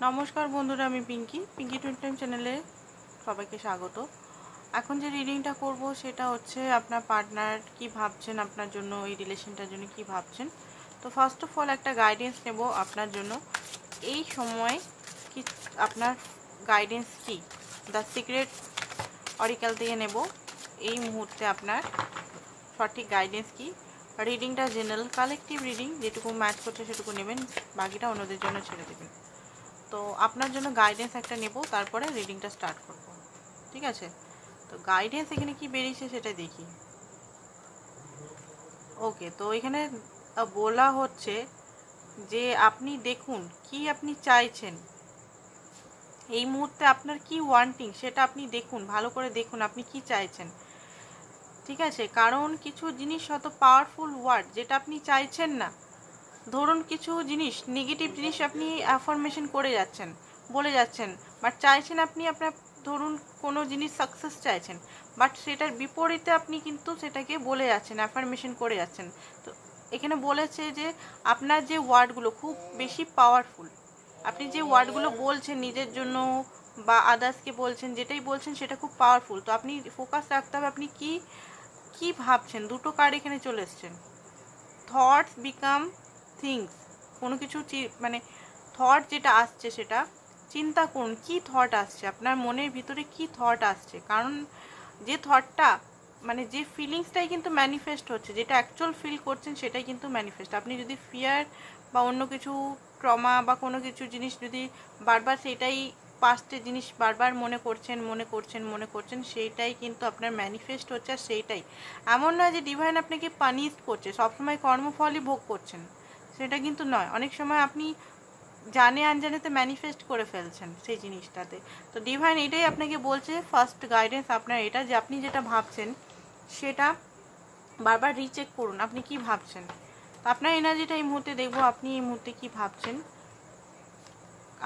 নমস্কার বন্ধুরা, আমি পিঙ্কি 20 চ্যানেলে সবাইকে স্বাগত। এখন যে রিডিংটা করব সেটা হচ্ছে আপনার পার্টনার কি ভাবছেন আপনার জন্য, এই রিলেশনটার জন্য কি ভাবছেন। তো ফার্স্ট অফ অল একটা গাইডেন্স নেব আপনার জন্য। এই সময় কি আপনার গাইডেন্স কি, দ্য সিক্রেট অরিক্যাল থেকে নেব এই মুহূর্তে আপনার সঠিক গাইডেন্স কি। রিডিংটা জেনারেল কালেকটিভ রিডিং, যেটুকু ম্যাচ করছে সেটুকু নেবেন, বাকিটা অন্যদের জন্য ছেড়ে দেবেন। তো আপনার জন্য গাইডেন্স একটা নেব, তারপরে রিডিংটা স্টার্ট করব, ঠিক আছে? তো গাইডেন্স এখানে কি বেরিয়েছে সেটা দেখি। ওকে, তো এখানে বলা হচ্ছে যে আপনি দেখুন কি আপনি চাইছেন, এই মুহূর্তে আপনার কি ওয়ান্টিং সেটা আপনি দেখুন, ভালো করে দেখুন আপনি কি চাইছেন, ঠিক আছে? কারণ কিছু জিনিস হয়তো পাওয়ারফুল ওয়ার্ড যেটা আপনি চাইছেন না, ধরুন কিছু জিনিস নেগেটিভ জিনিস আপনি অ্যাফার্মেশন করে যাচ্ছেন, বলে যাচ্ছেন, বাট চাইছেন আপনি আপনার, ধরুন কোনো জিনিস সাকসেস চাইছেন, বাট সেটার বিপরীতে আপনি কিন্তু সেটাকে বলে যাচ্ছেন, অ্যাফার্মেশন করে যাচ্ছেন। তো এখানে বলেছে যে আপনার যে ওয়ার্ডগুলো খুব বেশি পাওয়ারফুল, আপনি যে ওয়ার্ডগুলো বলছেন নিজের জন্য বা আদার্সকে বলছেন, যেটাই বলছেন সেটা খুব পাওয়ারফুল। তো আপনি ফোকাস রাখতে হবে আপনি কি কি ভাবছেন। দুটো কার্ড এখানে চলে এসছেন, থটস বিকাম থিংস। কোনো কিছু মানে থট যেটা আসছে সেটা চিন্তা করুন, কি থট আসছে আপনার মনের ভিতরে, কি থট আসছে। কারণ যে থটটা মানে যে ফিলিংসটাই কিন্তু ম্যানিফেস্ট হচ্ছে, যেটা অ্যাকচুয়াল ফিল করছেন সেটাই কিন্তু ম্যানিফেস্ট। আপনি যদি ফিয়ার বা অন্য কিছু ট্রমা বা কোনো কিছু জিনিস যদি বারবার সেটাই পাস্টের জিনিস বারবার মনে করছেন সেইটাই কিন্তু আপনার ম্যানিফেস্ট হচ্ছে। আর সেইটাই এমন নয় যে ডিভাইন আপনাকে পানিশ করছে, সবসময় কর্মফলই ভোগ করছেন, সেটা কিন্তু নয়। অনেক সময় আপনি জানে আনজানেতে ম্যানিফেস্ট করে ফেলছেন সেই জিনিসটাতে। তো ডিভাইন এটাই আপনাকে বলছে, ফার্স্ট গাইডেন্স আপনার এটা, যে আপনি যেটা ভাবছেন সেটা বারবার রিচেক করুন আপনি কি ভাবছেন। তো আপনার এনার্জিটা এই মুহূর্তে দেখবো আপনি এই মুহূর্তে কি ভাবছেন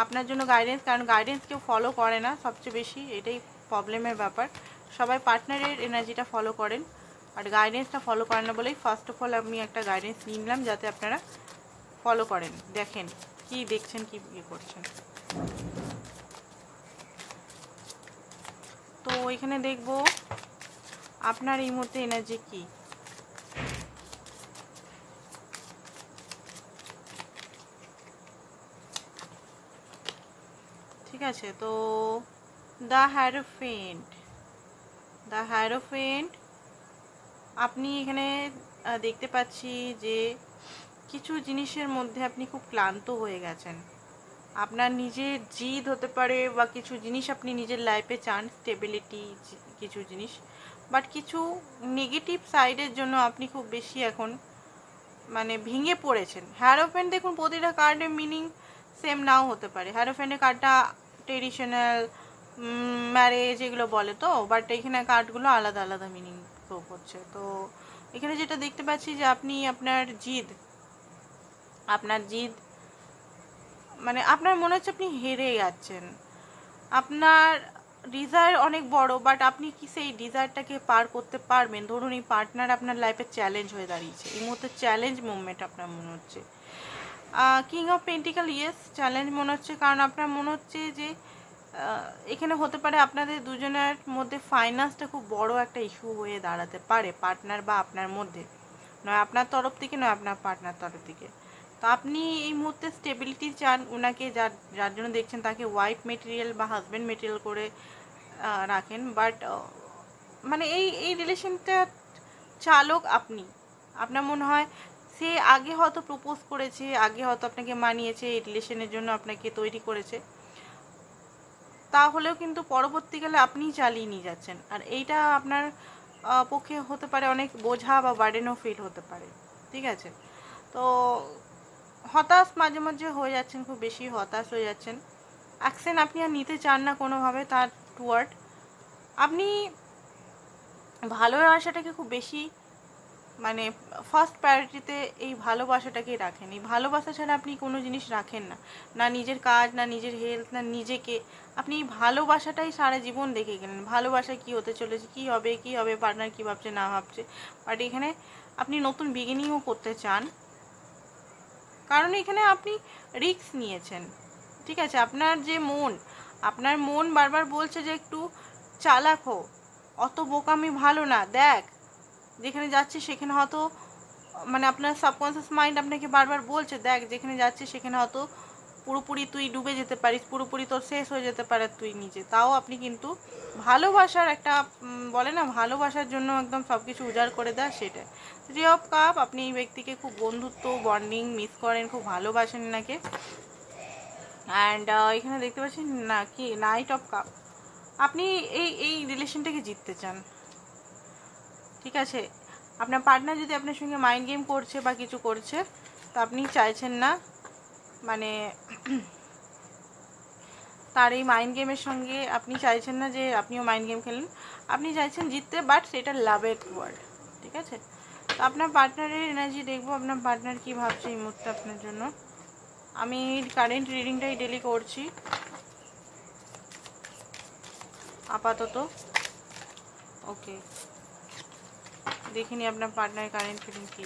আপনার জন্য গাইডেন্স। কারণ গাইডেন্স কেউ ফলো করে না সবচেয়ে বেশি, এটাই প্রবলেমের ব্যাপার। সবাই পার্টনারের এনার্জিটা ফলো করেন আর গাইডেন্সটা ফলো করেন না বলেই ফার্স্ট অফ অল আমি একটা গাইডেন্স নিলাম, যাতে আপনারা ফলো করেন, দেখেন কি দেখছেন, কি ইয়ে করছেন। তো এখানে দেখব আপনার এই মুহূর্তে এনার্জি কি। ঠিক আছে, তো দ্য হ্যারোফেন্ট আপনি এখানে দেখতে পাচ্ছি যে কিছু জিনিসের মধ্যে আপনি খুব ক্লান্ত হয়ে গেছেন। আপনার নিজের জিদ হতে পারে বা কিছু জিনিস আপনি নিজের লাইফে চান, স্টেবিলিটি কিছু জিনিস, বাট কিছু নেগেটিভ সাইডের জন্য আপনি খুব বেশি এখন মানে ভেঙে পড়েছেন। হ্যারোফেন্ট দেখুন, প্রতিটা কার্ডের মিনিং সেম নাও হতে পারে। হ্যারোফেন্টের কার্ডটা ট্রেডিশনাল ম্যারেজ এগুলো বলে, তো বাট এখানে কার্ডগুলো আলাদা আলাদা মিনিং শো করছে। তো এখানে যেটা দেখতে পাচ্ছি যে আপনি আপনার জিদ মানে আপনার মনে হচ্ছে আপনি হেরে যাচ্ছেন। আপনার ডিজায়ার অনেক বড়, বাট আপনি কি সেই ডিজায়ারটাকে পার করতে পারবেন? ধরুন এই পার্টনার আপনার লাইফে চ্যালেঞ্জ হয়ে দাঁড়িয়েছে, এই মুহূর্তে চ্যালেঞ্জ মুভমেন্ট আপনার মনে হচ্ছে। কিং অফ পেন্টিক্যাল, ইয়েস চ্যালেঞ্জ মনে হচ্ছে। কারণ আপনার মনে হচ্ছে যে এখানে হতে পারে আপনাদের দুজনের মধ্যে ফাইন্যান্সটা খুব বড় একটা ইস্যু হয়ে দাঁড়াতে পারে, পার্টনার বা আপনার মধ্যে, নয় আপনার তরফ থেকে নয় আপনার পার্টনার তরফ থেকে। তো আপনি এই মুহূর্তে স্টেবিলিটি চান, ওনাকে যার জন্য দেখছেন তাকে ওয়াইফ মেটেরিয়াল বা হাজব্যান্ড মেটেরিয়াল করে রাখেন। বাট মানে এই রিলেশনটা চালক আপনি, আপনার মনে হয় সে আগে হয়তো প্রপোজ করেছে, আগে হয়তো আপনাকে মানিয়েছে, এই রিলেশনের জন্য আপনাকে তৈরি করেছে, তাহলেও কিন্তু পরবর্তীকালে আপনিই চালিয়ে নিয়ে যাচ্ছেন। আর এইটা আপনার পক্ষে হতে পারে অনেক বোঝা বা বার্ডেনও ফিল হতে পারে, ঠিক আছে? তো হতাশ মাঝে মাঝে হয়ে যাচ্ছেন, খুব বেশি হতাশ হয়ে যাচ্ছেন। অ্যাকশন আপনি আর নিতে চান না কোনোভাবে তার টুয়ার্ড। আপনি ভালোবাসাটাকে খুব বেশি মানে ফার্স্ট প্রায়োরিটিতে এই ভালোবাসাটাকেই রাখেন। এই ভালোবাসা ছাড়া আপনি কোনো জিনিস রাখেন না, না নিজের কাজ, না নিজের হেলথ, না নিজেকে। আপনি এই ভালোবাসাটাই সারা জীবন দেখে গেলেন, ভালোবাসা কী হতে চলেছে, কী হবে পার্টনার কী ভাবছে না ভাবছে। বাট এখানে আপনি নতুন বিগিনিংও করতে চান, কারণ এখানে আপনি রিস্ক নিয়েছেন। ঠিক আছে, আপনার মন বারবার বলছে যে একটু চালাক হো, অত বোকামি ভালো না, দেখ যেখানে যাচ্ছে সেখানে হয়তো মানে আপনার সাবকনসিয়াস মাইন্ড আপনাকে বারবার বলছে দেখ যেখানে যাচ্ছে সেখানে হয়তো পুরোপুরি তুই ডুবে যেতে পারিস, পুরোপুরি তোর শেষ হয়ে যেতে পারে তুই নিজে। তাও আপনি কিন্তু ভালোবাসার একটা বলে না ভালোবাসার জন্য একদম সব কিছু উজাড় করে দেয়, সেটাই। 3 অফ কাপ, আপনি এই ব্যক্তিকে খুব বন্ধুত্ব বন্ডিং মিস করেন, খুব ভালোবাসেন নাকি। অ্যান্ড এখানে দেখতে পাচ্ছেন না কি নাইট অফ কাপ, আপনি এই রিলেশনটাকে জিততে চান। ঠিক আছে, আপনার পার্টনার যদি আপনার সঙ্গে মাইন্ড গেম করছে বা কিছু করছে, তো আপনি চাইছেন না মানে তার এই মাইন্ড গেমের সঙ্গে আপনি চাইছেন না যে আপনিও মাইন্ড গেম খেলেন, আপনি চাইছেন জিততে, বাট সেটা লাভের ওয়ার্ড। ঠিক আছে, তো আপনার পার্টনারের এনার্জি দেখবো, আপনার পার্টনার কী ভাবছে এই মুহূর্তে আপনার জন্য। আমি কারেন্ট রিডিংটাই ডেলি করছি আপাতত। ওকে, দেখিনি আপনার পার্টনারের কারেন্ট ফিলিং কী।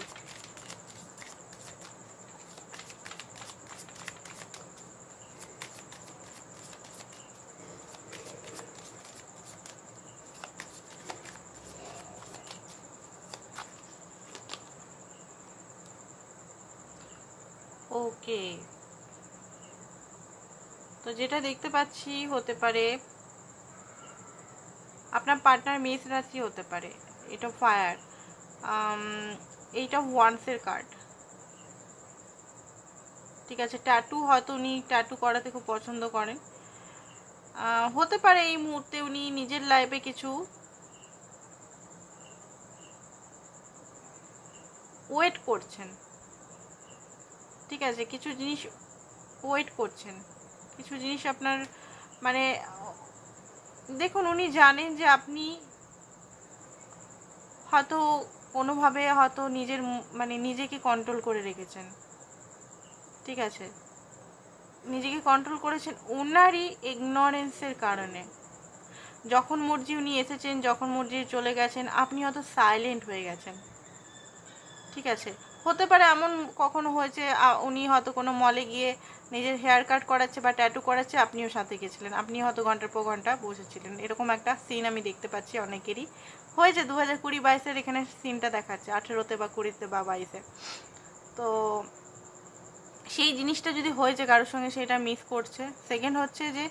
ওকে, তো যেটা দেখতে পাচ্ছি হতে পারে আপনার পার্টনার মেষ রাশি হতে পারে, এটা ফায়ার, এইটা ওয়ান্সের কার্ড। ঠিক আছে, ট্যাটু হয়তো উনি ট্যাটু করাতে খুব পছন্দ করেন, হতে পারে এই মুহূর্তে উনি নিজের লাইফে কিছু ওয়েট করছেন। ঠিক আছে, কিছু জিনিস ওয়েট করছেন, কিছু জিনিস আপনার মানে দেখুন উনি জানেন যে আপনি হয়তো কোনোভাবে হয়তো নিজের মানে নিজেকে কন্ট্রোল করে রেখেছেন। ঠিক আছে, নিজেকে কন্ট্রোল করেছেন ওনারই ইগনোরেন্সের কারণে। যখন মর্জি উনি এসেছেন, যখন মর্জি চলে গেছেন, আপনি হয়তো সাইলেন্ট হয়ে গেছেন। ঠিক আছে, হতে পারে এমন কখনো হয়েছে উনি হয়তো কোনো মলে গিয়ে নিজের হেয়ার কাট করাচ্ছে বা ট্যাটু করাচ্ছে, আপনিও সাথে গেছিলেন, আপনি হয়তো ঘন্টার পর ঘন্টা বসেছিলেন। এরকম একটা সিন আমি দেখতে পাচ্ছি অনেকেরই হয়েছে 2020-22-এর এখানে সিনটা দেখাচ্ছে, 18-তে বা 20-তে বা 22-এ। তো সেই জিনিসটা যদি হয়েছে কারোর সঙ্গে, সেটা মিস করছে। সেকেন্ড হচ্ছে যে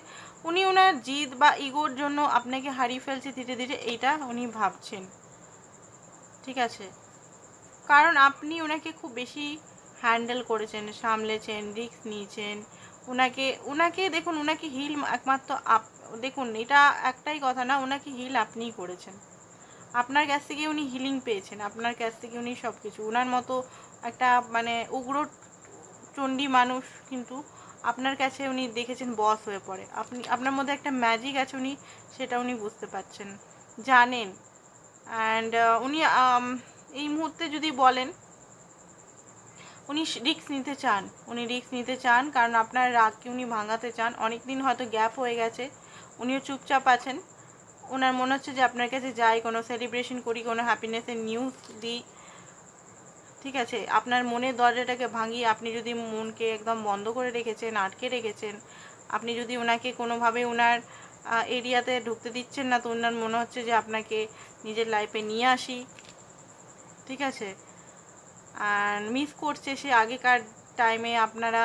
উনি ওনার জিদ বা ইগোর জন্য আপনাকে হারিয়ে ফেলছে ধীরে ধীরে, এইটা উনি ভাবছেন। ঠিক আছে, কারণ আপনি ওনাকে খুব বেশি হ্যান্ডেল করেছেন, সামলেছেন, রিস্ক নিয়েছেন ওনাকে দেখুন, ওনাকে হিল একমাত্র দেখুন এটা একটাই কথা না, ওনাকে হিল আপনিই করেছেন। আপনার কাছ থেকে উনি হিলিং পেয়েছেন, আপনার কাছ থেকে উনি সব কিছু, ওনার মতো একটা মানে উগ্র চণ্ডী মানুষ কিন্তু আপনার কাছে উনি দেখেছেন বস হয়ে পড়ে। আপনার মধ্যে একটা ম্যাজিক আছে, উনি সেটা উনি বুঝতে পারছেন, জানেন। অ্যান্ড উনি এই মুহূর্তে যদি বলেন উনি রিস্ক নিতে চান, কারণ আপনার রাগকে উনি ভাঙাতে চান। অনেক দিন হয়তো গ্যাপ হয়ে গেছে, উনিও চুপচাপ আছেন। ওনার মনে হচ্ছে যে আপনার কাছে যাই, কোনো সেলিব্রেশন করি, কোনো হ্যাপিনেসের নিউজ দিই। ঠিক আছে, আপনার মনের দরজাটাকে ভাঙিয়ে আপনি যদি মনকে একদম বন্ধ করে রেখেছেন, আটকে রেখেছেন, আপনি যদি ওনাকে কোনোভাবে ওনার এরিয়াতে ঢুকতে দিচ্ছেন না, তো ওনার মনে হচ্ছে যে আপনাকে নিজের লাইফে নিয়ে আসি। ঠিক আছে, আর মিস করছে সে আগেকার টাইমে আপনারা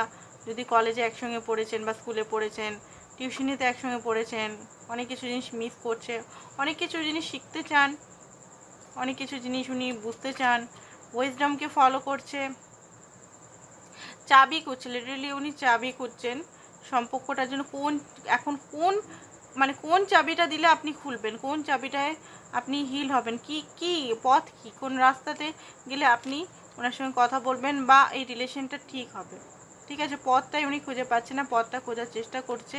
যদি কলেজে একসঙ্গে পড়েছেন বা স্কুলে পড়েছেন, টিউশনিতে একসঙ্গে পড়েছেন, অনেক কিছু জিনিস মিস করছে, অনেক কিছু জিনিস শিখতে চান, অনেক কিছু জিনিস উনি বুঝতে চান, উইজডমকে ফলো করছে, চাবি খুঁজছে, লিটারেলি উনি চাবি খুঁজছেন সম্পর্কটার জন্য। কোন চাবিটা দিলে আপনি খুলবেন, কোন চাবিটায় আপনি হিল হবেন, কি পথ, কোন রাস্তাতে গেলে আপনি ওনার সঙ্গে কথা বলবেন বা এই রিলেশনটা ঠিক হবে। ঠিক আছে, পথটাই উনি খুঁজে পাচ্ছে না, পথটা খোঁজার চেষ্টা করছে।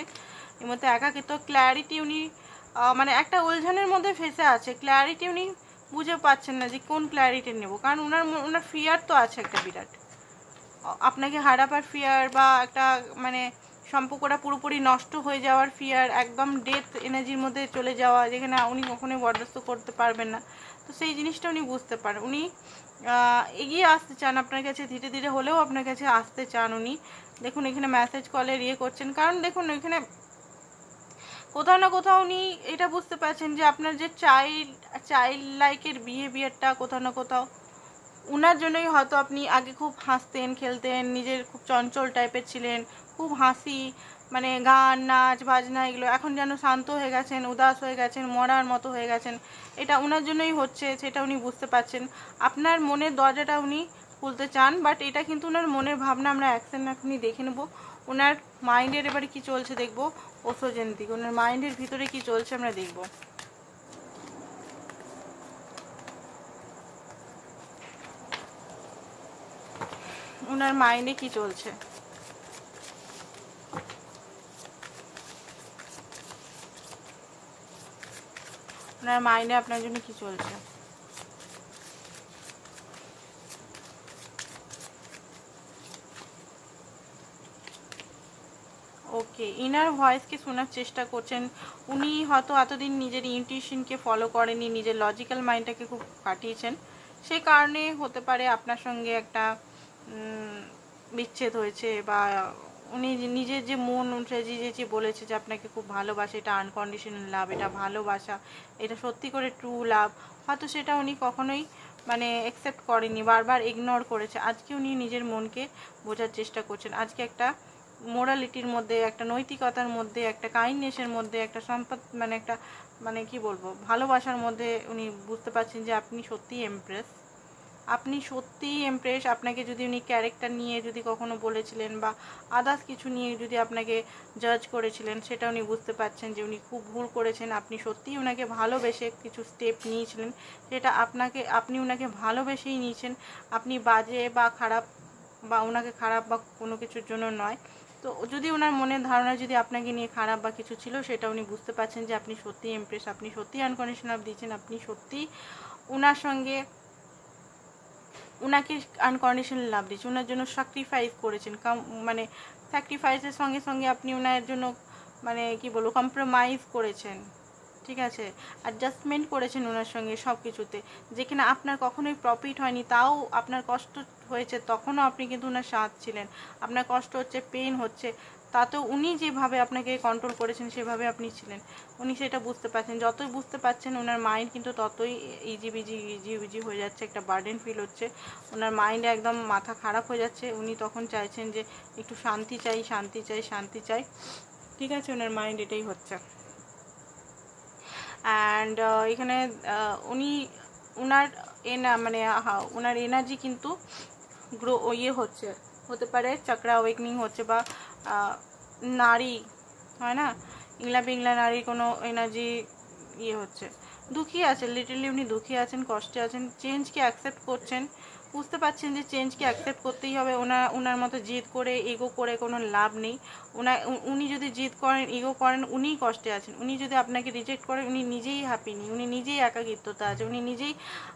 এর মধ্যে একাকিত্ব, ক্ল্যারিটি উনি মানে একটা উলঝনের মধ্যে ফেসে আছে, ক্ল্যারিটি উনি বুঝে পাচ্ছেন না যে কোন ক্ল্যারিটি নেব। কারণ ওনার ফিয়ার তো আছে একটা বিরাট, আপনাকে হারাবার ফিয়ার বা একটা মানে সম্পর্কটা পুরোপুরি নষ্ট হয়ে যাওয়ার ফিয়ার, একদম ডেথ এনার্জির মধ্যে চলে যাওয়া, যেখানে উনি কখনোই বরদাস্ত করতে পারবেন না। তো সেই জিনিসটা উনি বুঝতে পারেন, উনি এগিয়ে আসতে চান আপনার কাছে, ধীরে ধীরে হলেও আপনার কাছে আসতে চান উনি। দেখুন এখানে মেসেজ কলের করছেন, কারণ দেখুন এখানে কোথাও না কোথাও উনি এটা বুঝতে পারছেন যে আপনার যে চাইল্ড লাইকের বিহেভিয়ারটা কোথাও না কোথাও উনার জন্যই হয়তো আপনি আগে খুব হাসতেন খেলতেন, নিজের খুব চঞ্চল টাইপের ছিলেন, খুব হাসি মানে গান নাচ বাজনা এগুলো, এখন যেন শান্ত হয়ে গেছেন, উদাস হয়ে গেছেন, মরার মতো হয়ে গেছেন। এটা উনার জন্যই হচ্ছে, সেটা উনি বুঝতে পারছেন। আপনার মনের দরজাটা উনি খুলতে চান, বাট এটা কিন্তু ওনার মনের ভাবনা। আমরা অ্যাকশন এখনই দেখে নেব ওনার মাইন্ডের এবারে কি চলছে, দেখবো ওষুধের দিকে ওনার মাইন্ডের ভিতরে কি চলছে আমরা দেখব। ওনার মাইন্ডে কি চলছে, ওনার মাইন্ডে আপনার জন্য কি চলছে। ওকে, ইনার ভয়েসকে শোনার চেষ্টা করছেন উনি। হয়তো এতদিন নিজের ইনটিউশনকে ফলো করেনি, নিজের লজিক্যাল মাইন্ডটাকে খুব কাটিয়েছেন, সেই কারণে হতে পারে আপনার সঙ্গে একটা বিচ্ছেদ হয়েছে, বা উনি নিজের যে মন যে বলেছে যে আপনাকে খুব ভালোবাসে, এটা আনকন্ডিশনাল লাভ, এটা ভালোবাসা, এটা সত্যি করে ট্রু লাভ, হয়তো সেটা উনি কখনোই মানে অ্যাকসেপ্ট করেনি, বারবার ইগনোর করেছে। আজকে উনি নিজের মনকে বোঝার চেষ্টা করছেন, আজকে একটা মোরালিটির মধ্যে, একটা নৈতিকতার মধ্যে, একটা কাইন্ডনেসের মধ্যে, একটা সম্পদ মানে একটা মানে কি বলবো ভালোবাসার মধ্যে উনি বুঝতে পারছেন যে আপনি সত্যিই এমপ্রেস, আপনি সত্যিই এমপ্রেস। আপনাকে যদি উনি ক্যারেক্টার নিয়ে যদি কখনো বলেছিলেন বা আদার্স কিছু নিয়ে যদি আপনাকে জাজ করেছিলেন, সেটা উনি বুঝতে পারছেন যে উনি খুব ভুল করেছেন। আপনি সত্যিই ওনাকে ভালোবেসে কিছু স্টেপ নিয়েছিলেন, সেটা আপনি ওনাকে ভালোবেসেই নিয়েছেন। আপনি বাজে বা খারাপ বা ওনাকে খারাপ বা কোনো কিছুর জন্য নয়। তো যদি ওনার মনের ধারণা যদি আপনাকে নিয়ে খারাপ বা কিছু ছিল, সেটা উনি বুঝতে পারছেন যে আপনি সত্যিই এমপ্রেস, আপনি সত্যিই আনকন্ডিশনাল দিয়েছেন, আপনি সত্যিই ওনার সঙ্গে ওনাকে আনকন্ডিশনাল লাভ দিয়েছে, ওনার জন্য স্যাক্রিফাইস করেছেন। মানে স্যাক্রিফাইসের সঙ্গে সঙ্গে আপনি ওনার জন্য মানে কি বলবো কম্প্রোমাইজ করেছেন, ঠিক আছে, অ্যাডজাস্টমেন্ট করেছেন ওনার সঙ্গে সব কিছুতে। যেখানে আপনার কখনোই প্রফিট হয়নি, তাও আপনার কষ্ট হয়েছে, তখনও আপনি কিন্তু ওনার সাথ ছিলেন। আপনার কষ্ট হচ্ছে, পেন হচ্ছে, তাতেও উনি যেভাবে আপনাকে কন্ট্রোল করেছেন সেভাবে আপনি ছিলেন। উনি সেটা বুঝতে পারছেন, যতই বুঝতে পারছেন ওনার মাইন্ড কিন্তু ততই ইজি হয়ে যাচ্ছে, একটা বার্ডেন ফিল হচ্ছে, ওনার মাইন্ডে একদম মাথা খারাপ হয়ে যাচ্ছে। উনি তখন চাইছেন যে একটু শান্তি চাই, শান্তি চাই, শান্তি চাই, ঠিক আছে, ওনার মাইন্ড এটাই হচ্ছে। অ্যান্ড এখানে উনি ওনার মানে ওনার এনার্জি কিন্তু গ্রো হচ্ছে, হতে পারে চক্রা অ্যাওয়েকনিং হচ্ছে, বা নারী হয় না, ইংলা পিংলা নারীর কোনো এনার্জি হচ্ছে। দুঃখী আছেন, লিটারলি উনি দুঃখী আছেন, কষ্টে আছেন, চেঞ্জকে অ্যাকসেপ্ট করছেন, বুঝতে পারছেন যে চেঞ্জকে অ্যাকসেপ্ট করতেই হবে। ওনার মতো জিদ করে ইগো করে কোনো লাভ নেই। উনি যদি জিদ করেন ইগো করেন উনিই কষ্টে আছেন। উনি যদি আপনাকে রিজেক্ট করেন উনি নিজেই হ্যাপি নেই, উনি নিজেই একাকিত্বতা আছে, উনি নিজেই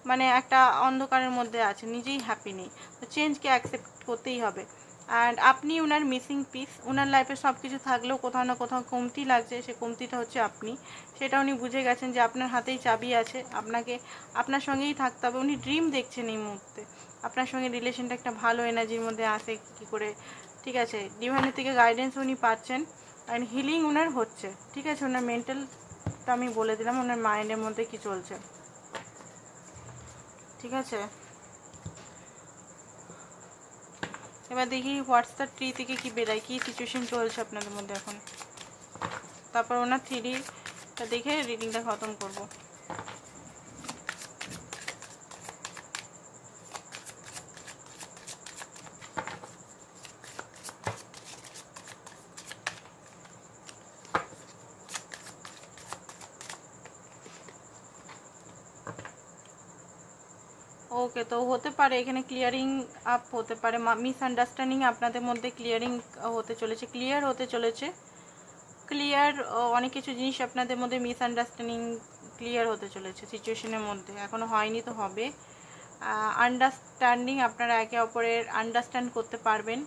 মানে একটা অন্ধকারের মধ্যে আছেন, নিজেই হ্যাপি নেই। তো চেঞ্জকে অ্যাকসেপ্ট করতেই হবে। অ্যান্ড আপনি ওনার মিসিং পিস, ওনার লাইফে সব কিছু থাকলেও কোথাও না কোথাও কমতি লাগছে, সে কমতিটা হচ্ছে আপনি। সেটা উনি বুঝে গেছেন যে আপনার হাতেই চাবি আছে, আপনাকে আপনার সঙ্গেই থাকতে হবে। উনি ড্রিম দেখছেন এই মুহূর্তে আপনার সঙ্গে রিলেশনটা একটা ভালো এনার্জির মধ্যে আসে কী করে, ঠিক আছে। ডিভাইনের থেকে গাইডেন্স উনি পাচ্ছেন, অ্যান্ড হিলিং ওনার হচ্ছে, ঠিক আছে। ওনার মেন্টালটা আমি বলে দিলাম, ওনার মাইন্ডের মধ্যে কি চলছে, ঠিক আছে। এবার দেখি হোয়াটসঅ্যাপ ট্রি থেকে কি বেরায়, কি সিচুয়েশন চলছে আপনাদের মধ্যে এখন। তারপর ওনার থ্রিটা দেখে রিডিংটা খতম করব। ওকে, তো হতে পারে এখানে ক্লিয়ারিং আপ হতে পারে, মিসআন্ডারস্ট্যান্ডিং আপনাদের মধ্যে ক্লিয়ারিং হতে চলেছে, ক্লিয়ার হতে চলেছে, ক্লিয়ার অনেক কিছু জিনিস আপনাদের মধ্যে মিসআন্ডারস্ট্যান্ডিং ক্লিয়ার হতে চলেছে সিচুয়েশনের মধ্যে, এখনও হয়নি তো হবে। আন্ডারস্ট্যান্ডিং, আপনারা একে অপরের আন্ডারস্ট্যান্ড করতে পারবেন,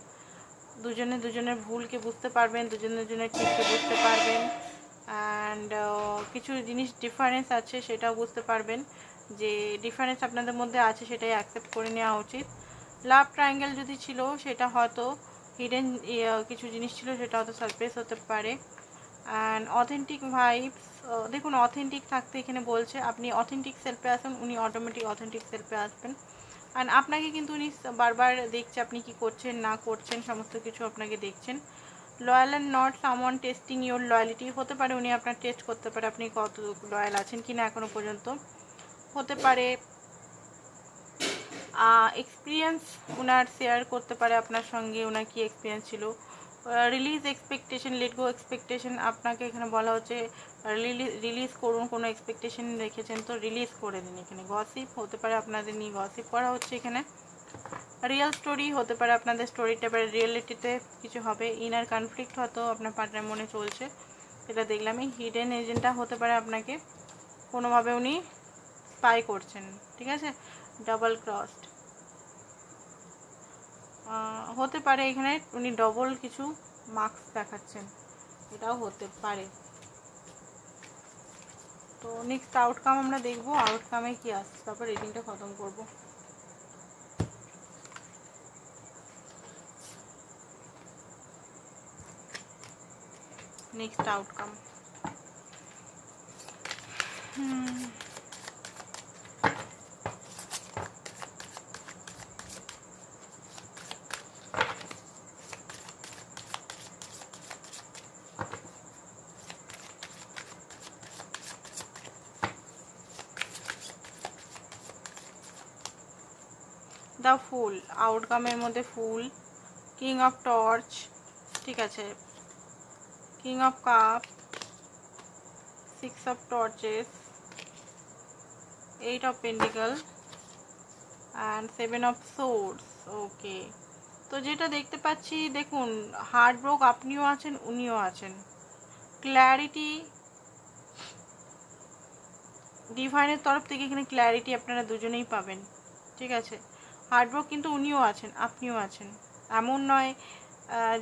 দুজনের ভুলকে বুঝতে পারবেন, দুজনের ঠিককে বুঝতে পারবেন, অ্যান্ড কিছু জিনিস ডিফারেন্স আছে সেটাও বুঝতে পারবেন, যে ডিফারেন্স আপনাদের মধ্যে আছে সেটাই অ্যাকসেপ্ট করে নেওয়া উচিত। লাভ ট্রায়াঙ্গেল যদি ছিল সেটা হয়তো হিডেন কিছু জিনিস ছিল, সেটা হয়তো সারপ্রাইজ হতে পারে। অ্যান্ড অথেন্টিক ভাইবস, দেখুন অথেন্টিক থাকতে এখানে বলছে, আপনি অথেন্টিক সেলফে আসুন, উনি অটোমেটিক অথেন্টিক সেলফে আসবেন। অ্যান্ড আপনাকে কিন্তু উনি বারবার দেখছে আপনি কি করছেন না করছেন, সমস্ত কিছু আপনাকে দেখছেন। Loyal and not someone testing your loyalty, হতে পারে উনি আপনার টেস্ট করতে পারে আপনি কত লয়াল আছেন কি না এখনও পর্যন্ত। হতে পারে এক্সপিরিয়েন্স ওনার শেয়ার করতে পারে আপনার সঙ্গে, ওনার কী এক্সপিরিয়েন্স ছিল। Release expectation, let go expectation, আপনাকে এখানে বলা হচ্ছে রিলিজ করুন, কোনো এক্সপেকটেশন রেখেছেন তো রিলিজ করে দিন। এখানে গসিপ হতে পারে, আপনাদের নিয়ে গসিপ করা হচ্ছে এখানে। রিয়েল স্টোরি হতে পারে, আপনাদের স্টোরিটা এবার রিয়েলিটিতে কিছু হবে। ইনার কনফ্লিক্ট হয়তো আপনার পার্টনার মনে চলছে, এটা দেখলাম। এই হিডেন এজেন্টটা হতে পারে আপনাকে কোনোভাবে উনি স্পাই করছেন, ঠিক আছে। ডাবল ক্রসড হতে পারে, এখানে উনি ডবল কিছু মার্কস দেখাচ্ছেন, এটাও হতে পারে। তো নেক্সট আউটকাম আমরা দেখবো, আউটকামে কি আসছে, তারপর রিডিংটা খতম করব। নেক্সট আউটকাম, দ্য ফুল, আউটকামের মধ্যে ফুল, কিং অফ টর্চ, ঠিক আছে, king of cup, six of torches, eight of pentacle and seven of swords. Okay, তো যেটা দেখতে পাচ্ছি, দেখুন হার্ট ব্রোক আপনিও আছেন উনিও আছেন। ক্ল্যারিটি ডিভাইনের তরফ থেকে এখানে ক্ল্যারিটি আপনারা দুজনেই পাবেন, ঠিক আছে। হার্ডব্রোক কিন্তু উনিও আছেন আপনিও আছেন, এমন নয়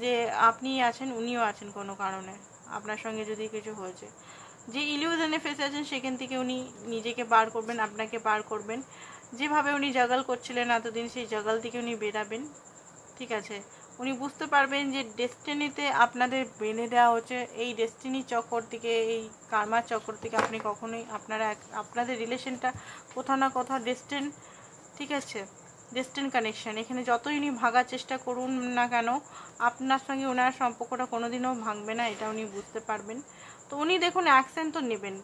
যে আপনি আছেন উনিও আছেন কোনো কারণে, আপনার সঙ্গে যদি কিছু হয়েছে। যে ইলিউশনে ফেসে আছেন সেখান থেকে উনি নিজেকে বার করবেন, আপনাকে বার করবেন। যেভাবে উনি জাগাল করছিলেন এতদিন, সেই জাগাল থেকে উনি বেরাবেন, ঠিক আছে। উনি বুঝতে পারবেন যে ডেস্টিনিতে আপনাদের বেঁধে দেওয়া হচ্ছে, এই ডেস্টিনি চক্কর থেকে, এই কার্মার চক্কর থেকে আপনি কখনোই আপনাদের রিলেশনটা কোথাও না কোথাও ডেস্টিন, ঠিক আছে, ডেস্টিন কানেকশান। এখানে যতই উনি ভাগার চেষ্টা করুন না কেন, আপনার সঙ্গে ওনার সম্পর্কটা কোনোদিনও ভাঙবে না, এটা উনি বুঝতে পারবেন। তো উনি দেখুন অ্যাকশন তো নেবেন,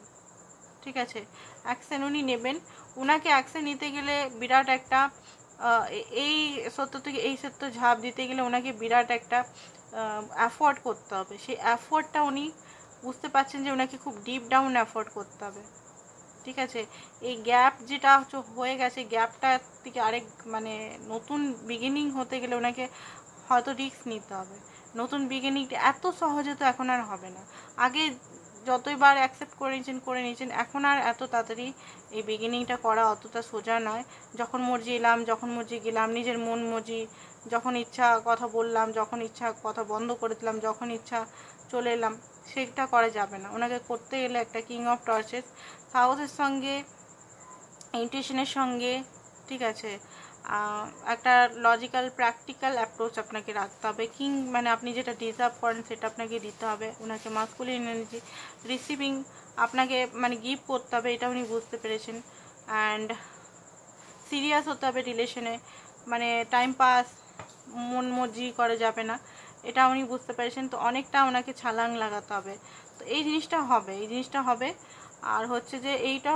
ঠিক আছে, অ্যাকশন উনি নেবেন। ওনাকে অ্যাকশন নিতে গেলে বিরাট একটা এই সত্য থেকে এই সত্য ঝাঁপ দিতে গেলে ওনাকে বিরাট একটা অ্যাফোর্ড করতে হবে। সেই অ্যাফোর্ডটা উনি বুঝতে পারছেন যে ওনাকে খুব ডিপ ডাউন অ্যাফোর্ড করতে হবে, ঠিক আছে। এই গ্যাপ যেটা হয়ে গেছে, গ্যাপটা থেকে আরেক মানে নতুন বিগিনিং হতে গেলে ওনাকে হয়তো রিস্ক নিতে হবে। নতুন বিগিনিংটা এত সহজে তো এখন আর হবে না। আগে যতইবার অ্যাকসেপ্ট করে নিয়েছেন, এখন আর এত তাড়াতাড়ি এই বিগিনিংটা করা অতটা সোজা নয়। যখন মর্জি এলাম, যখন মর্জি গেলাম, নিজের মন মর্জি, যখন ইচ্ছা কথা বললাম, যখন ইচ্ছা কথা বন্ধ করে দিলাম, যখন ইচ্ছা চলে এলাম, সেটা করা যাবে না। ওনাকে করতে গেলে একটা কিং অফ টর্চেস, সাহসের সঙ্গে, ইন্টিউশনের সঙ্গে, ঠিক আছে, একটা লজিক্যাল প্র্যাকটিক্যাল অ্যাপ্রোচ আপনাকে রাখতে হবে। কিং মানে আপনি যেটা ডিজার্ভ করেন সেটা আপনাকে দিতে হবে। ওনাকে মাস্কুলিন এনার্জি রিসিভিং আপনাকে মানে গিভ করতে হবে, এটা উনি বুঝতে পেরেছেন। অ্যান্ড সিরিয়াস হতে হবে রিলেশনে, মানে টাইম পাস মন মর্জি করা যাবে না, এটা উনি বুঝতে পেরেছেন। তো অনেকটা ওনাকে ছালাং লাগাতে হবে, তো এই জিনিসটা হবে, এই জিনিসটা হবে। আর হচ্ছে যে এইটা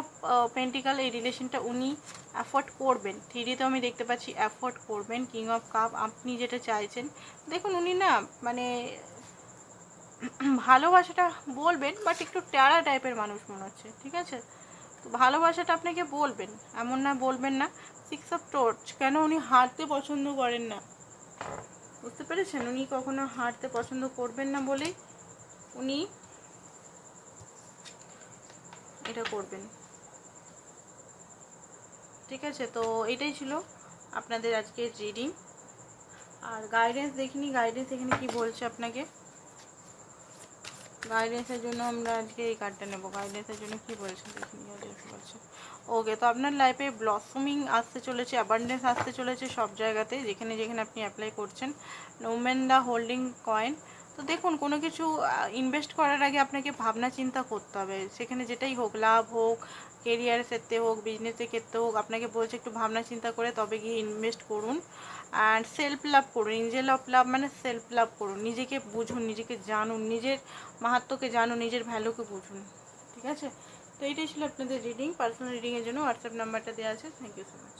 পেন্টিকাল, এই রিলেশনটা উনি অ্যাফোর্ড করবেন, থ্রিডিতে আমি দেখতে পাচ্ছি অ্যাফোর্ড করবেন। কিং অফ কাপ আপনি যেটা চাইছেন, দেখুন উনি না মানে ভালোবাসাটা বলবেন, বাট একটু টেরা টাইপের মানুষ মনে হচ্ছে, ঠিক আছে। তো ভালোবাসাটা আপনাকে বলবেন, এমন না বলবেন না। সিক্স অফ টর্চ, কেন উনি হারতে পছন্দ করেন না, বুঝতে পেরেছেন। উনি কখনো হারতে পছন্দ করবেন না বলেই উনি এটা করবেন, ঠিক আছে। তো এটাই ছিল আপনাদের আজকের রিডিং। আর গাইডেন্স দেখিনি, গাইডেন্স এখানে কি বলছে আপনাকে, গাইডেন্সের জন্য আমরা আজকে এই কার্ডটা নেব। গাইডেন্সের জন্য কি বলছেন দেখুন, বলছে ওকে। তো আপনার লাইফে ব্লসমিং আসতে চলেছে, অ্যাবান্ডেন্স আসতে চলেছে সব জায়গাতে, যেখানে যেখানে আপনি অ্যাপ্লাই করছেন। নোমেন দ্য হোল্ডিং কয়েন। তো দেখুন, কোনো কিছু ইনভেস্ট করার আগে আপনাকে ভাবনা চিন্তা করতে হবে, সেখানে যেটাই হোক, লাভ হোক, কেরিয়ারের ক্ষেত্রে হোক, বিজনেসের ক্ষেত্রে হোক, আপনাকে বলছে একটু ভাবনা চিন্তা করে তবে গিয়ে ইনভেস্ট করুন। অ্যান্ড সেলফ লাভ করুন। এঞ্জেল অফ লাভ মানে সেলফ লাভ করুন, নিজেকে বুঝুন, নিজেকে জানুন, নিজের মাহাত্ম্যকে জানুন, নিজের ভ্যালুকে বুঝুন। ঠিক আছে, তো এইটাই ছিল আপনাদের রিডিং। পার্সোনাল রিডিংয়ের জন্য হোয়াটসঅ্যাপ নাম্বারটা দেওয়া আছে। Thank you so much.